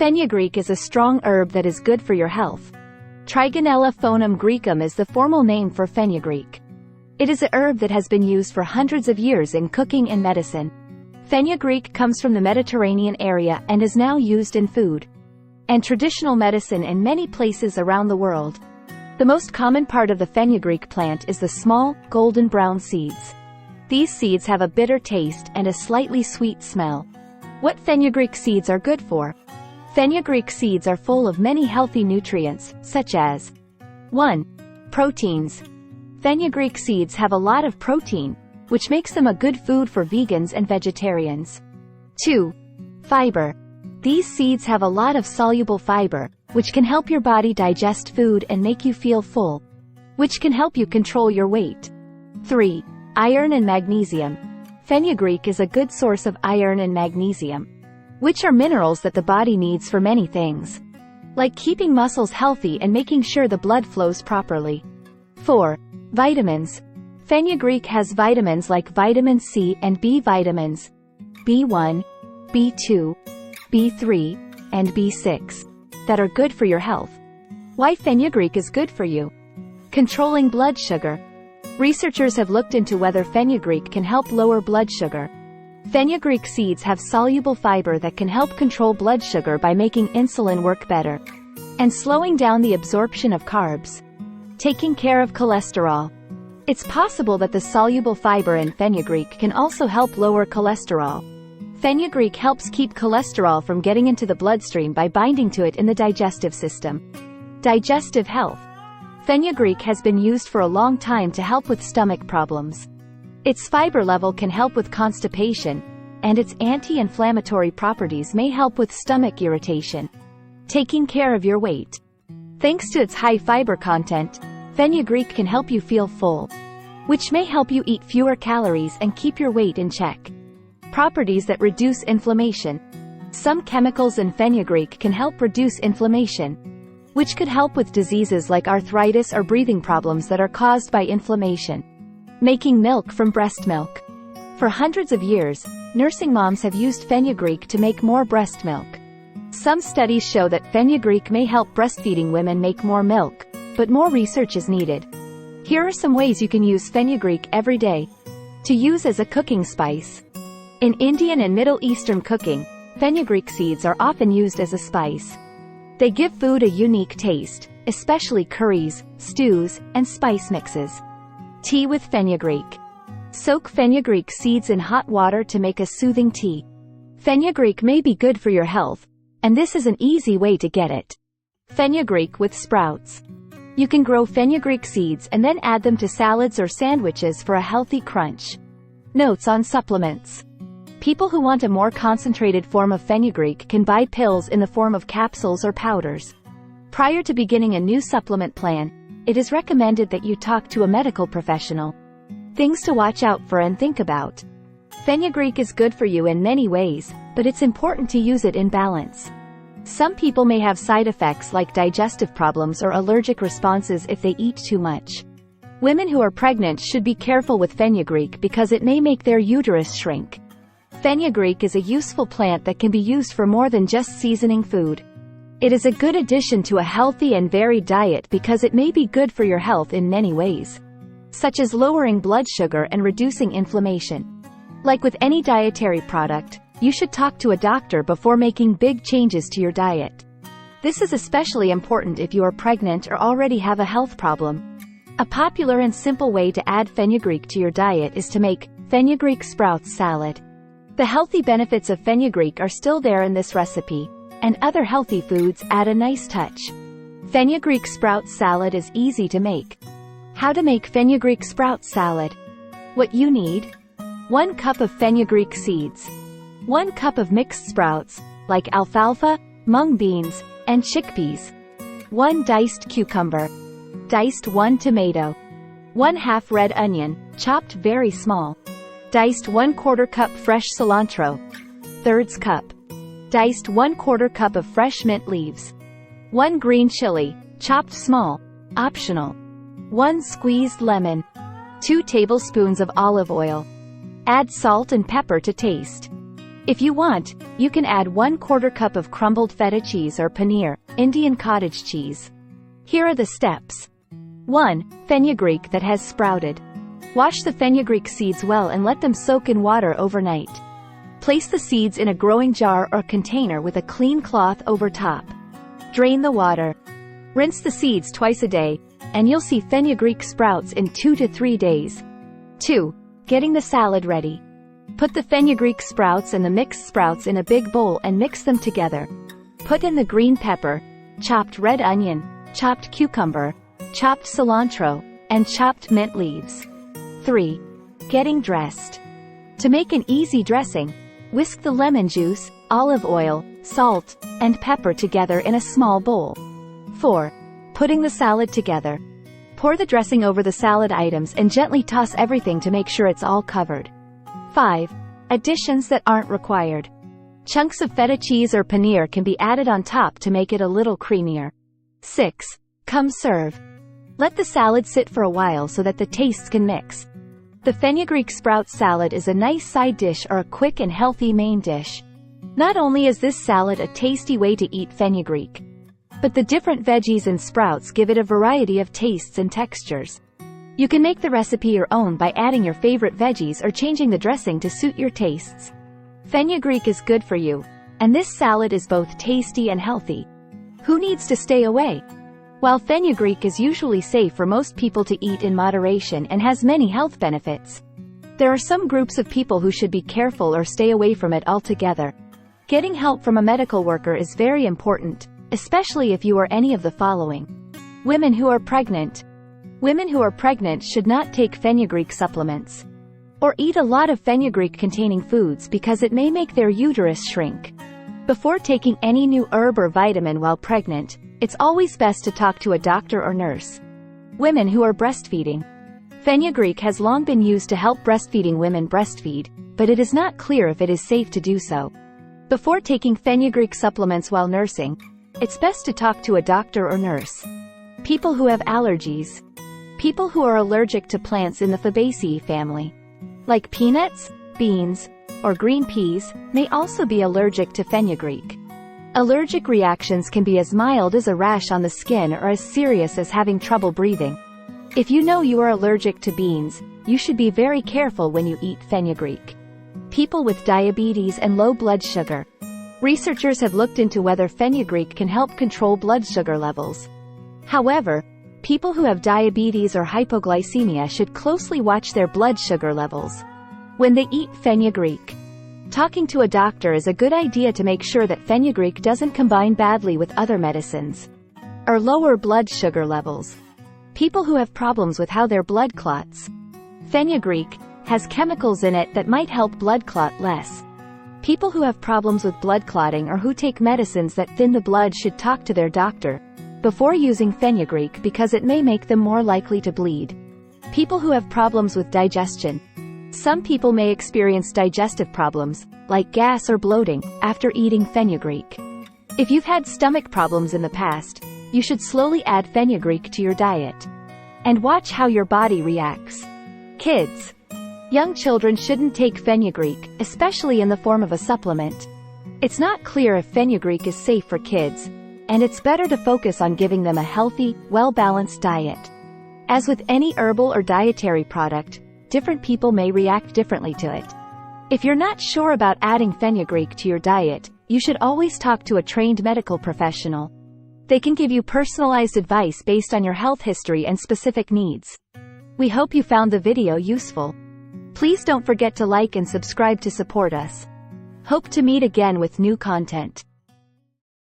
Fenugreek is a strong herb that is good for your health. Trigonella foenum-graecum is the formal name for fenugreek. It is a herb that has been used for hundreds of years in cooking and medicine. Fenugreek comes from the Mediterranean area and is now used in food and traditional medicine in many places around the world. The most common part of the fenugreek plant is the small, golden brown seeds. These seeds have a bitter taste and a slightly sweet smell. What fenugreek seeds are good for? Fenugreek seeds are full of many healthy nutrients, such as 1. Proteins. Fenugreek seeds have a lot of protein, which makes them a good food for vegans and vegetarians. 2. Fiber. These seeds have a lot of soluble fiber, which can help your body digest food and make you feel full, which can help you control your weight. 3. Iron and magnesium. Fenugreek is a good source of iron and magnesium, which are minerals that the body needs for many things, like keeping muscles healthy and making sure the blood flows properly. 4. Vitamins. Fenugreek has vitamins like vitamin C and B vitamins, B1, B2, B3, and B6, that are good for your health. Why fenugreek is good for you? Controlling blood sugar. Researchers have looked into whether fenugreek can help lower blood sugar. Fenugreek seeds have soluble fiber that can help control blood sugar by making insulin work better and slowing down the absorption of carbs. Taking care of cholesterol. It's possible that the soluble fiber in fenugreek can also help lower cholesterol. Fenugreek helps keep cholesterol from getting into the bloodstream by binding to it in the digestive system. Digestive health. Fenugreek has been used for a long time to help with stomach problems. Its fiber level can help with constipation, and its anti-inflammatory properties may help with stomach irritation. Taking care of your weight. Thanks to its high fiber content, fenugreek can help you feel full, which may help you eat fewer calories and keep your weight in check. Properties that reduce inflammation. Some chemicals in fenugreek can help reduce inflammation, which could help with diseases like arthritis or breathing problems that are caused by inflammation. Making milk from breast milk. For hundreds of years, nursing moms have used fenugreek to make more breast milk. Some studies show that fenugreek may help breastfeeding women make more milk, but more research is needed. Here are some ways you can use fenugreek every day. To use as a cooking spice. In Indian and Middle Eastern cooking, fenugreek seeds are often used as a spice. They give food a unique taste, especially curries, stews, and spice mixes. Tea with fenugreek. Soak fenugreek seeds in hot water to make a soothing tea. Fenugreek may be good for your health, and this is an easy way to get it. Fenugreek with sprouts. You can grow fenugreek seeds and then add them to salads or sandwiches for a healthy crunch. Notes on supplements. People who want a more concentrated form of fenugreek can buy pills in the form of capsules or powders. Prior to beginning a new supplement plan, it is recommended that you talk to a medical professional. Things to watch out for and think about. Fenugreek is good for you in many ways, but it's important to use it in balance. Some people may have side effects like digestive problems or allergic responses if they eat too much. Women who are pregnant should be careful with fenugreek because it may make their uterus shrink. Fenugreek is a useful plant that can be used for more than just seasoning food. It is a good addition to a healthy and varied diet because it may be good for your health in many ways, such as lowering blood sugar and reducing inflammation. Like with any dietary product, you should talk to a doctor before making big changes to your diet. This is especially important if you are pregnant or already have a health problem. A popular and simple way to add fenugreek to your diet is to make fenugreek sprouts salad. The healthy benefits of fenugreek are still there in this recipe, and other healthy foods add a nice touch. Fenugreek sprout salad is easy to make. How to make fenugreek sprout salad. What you need: 1 cup of fenugreek seeds, 1 cup of mixed sprouts, like alfalfa, mung beans, and chickpeas, 1 diced cucumber, diced 1 tomato, 1/2 red onion, chopped very small, diced 1/4 cup fresh cilantro, 1/3 cup, diced 1/4 cup of fresh mint leaves, 1 green chili, chopped small, optional, 1 squeezed lemon, 2 tablespoons of olive oil. Add salt and pepper to taste. If you want, you can add 1/4 cup of crumbled feta cheese or paneer, Indian cottage cheese. Here are the steps. 1. Fenugreek that has sprouted. Wash the fenugreek seeds well and let them soak in water overnight. Place the seeds in a growing jar or container with a clean cloth over top. Drain the water. Rinse the seeds twice a day, and you'll see fenugreek sprouts in 2 to 3 days. 2. Getting the salad ready. Put the fenugreek sprouts and the mixed sprouts in a big bowl and mix them together. Put in the green pepper, chopped red onion, chopped cucumber, chopped cilantro, and chopped mint leaves. 3. Getting dressed. To make an easy dressing, whisk the lemon juice, olive oil, salt, and pepper together in a small bowl. 4. Putting the salad together. Pour the dressing over the salad items and gently toss everything to make sure it's all covered. 5. Additions that aren't required. Chunks of feta cheese or paneer can be added on top to make it a little creamier. 6. Come serve. Let the salad sit for a while so that the tastes can mix. The fenugreek sprout salad is a nice side dish or a quick and healthy main dish. Not only is this salad a tasty way to eat fenugreek, but the different veggies and sprouts give it a variety of tastes and textures. You can make the recipe your own by adding your favorite veggies or changing the dressing to suit your tastes. Fenugreek is good for you, and this salad is both tasty and healthy. Who needs to stay away? While fenugreek is usually safe for most people to eat in moderation and has many health benefits, there are some groups of people who should be careful or stay away from it altogether. Getting help from a medical worker is very important, especially if you are any of the following. Women who are pregnant. Women who are pregnant should not take fenugreek supplements or eat a lot of fenugreek-containing foods because it may make their uterus shrink. Before taking any new herb or vitamin while pregnant, it's always best to talk to a doctor or nurse. Women who are breastfeeding. Fenugreek has long been used to help breastfeeding women breastfeed, but it is not clear if it is safe to do so. Before taking fenugreek supplements while nursing, it's best to talk to a doctor or nurse. People who have allergies. People who are allergic to plants in the Fabaceae family, like peanuts, beans, or green peas, may also be allergic to fenugreek. Allergic reactions can be as mild as a rash on the skin or as serious as having trouble breathing. If you know you are allergic to beans, you should be very careful when you eat fenugreek. People with diabetes and low blood sugar. Researchers have looked into whether fenugreek can help control blood sugar levels. However, people who have diabetes or hypoglycemia should closely watch their blood sugar levels when they eat fenugreek. Talking to a doctor is a good idea to make sure that fenugreek doesn't combine badly with other medicines or lower blood sugar levels. People who have problems with how their blood clots. Fenugreek has chemicals in it that might help blood clot less. People who have problems with blood clotting or who take medicines that thin the blood should talk to their doctor before using fenugreek because it may make them more likely to bleed. People who have problems with digestion. Some people may experience digestive problems, like gas or bloating, after eating fenugreek. If you've had stomach problems in the past, you should slowly add fenugreek to your diet and watch how your body reacts. Kids. Young children shouldn't take fenugreek, especially in the form of a supplement. It's not clear if fenugreek is safe for kids, and it's better to focus on giving them a healthy, well-balanced diet. As with any herbal or dietary product, different people may react differently to it. If you're not sure about adding fenugreek to your diet, you should always talk to a trained medical professional. They can give you personalized advice based on your health history and specific needs. We hope you found the video useful. Please don't forget to like and subscribe to support us. Hope to meet again with new content.